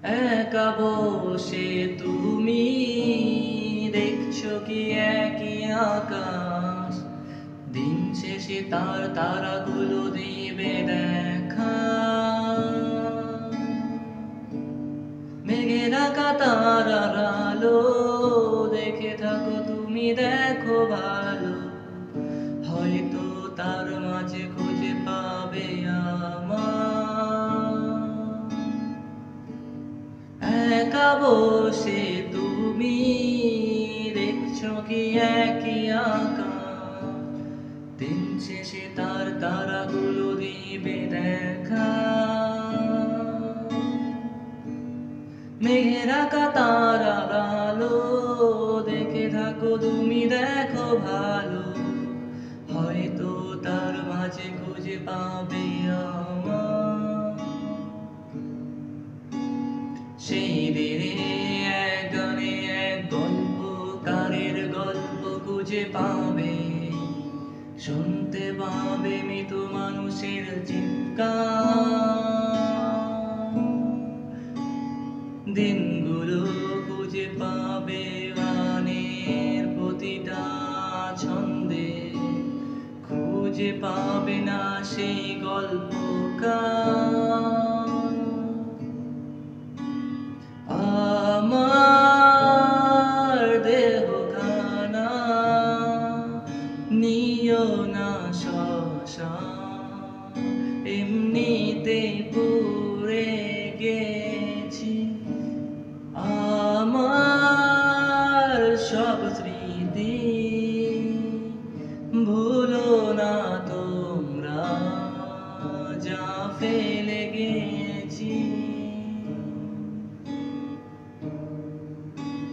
একা বসে তুমি দেখছো কি একই আকাশ, দিন শেষে তার তারাগুলো দিবে দেখা। মেঘে ঢাকা তারার আলো দেখে থাকো তুমি, দেখো ভালো, হয়তো তার মাঝে খুঁজে পাবে আমার। একা বসে তুমি দেখছো কি একই আকাশ, দিন শেষে তার তারাগুলো দিবে দেখা। মেঘের আঁকা তারার আলো দেখে থাকো তুমি, দেখো ভালো, হয়তো তার মাঝে খুঁজে পাবে আমার। সেই দিনে এক গানে এক গল্পকারের গল্প খুঁজে পাবে, শুনতে পাবে মৃত মানুষের চিৎকার। দিনগুলো খুঁজে পাবে গানের প্রতিটা ছন্দে, খুঁজে পাবে না সেই গল্পকার।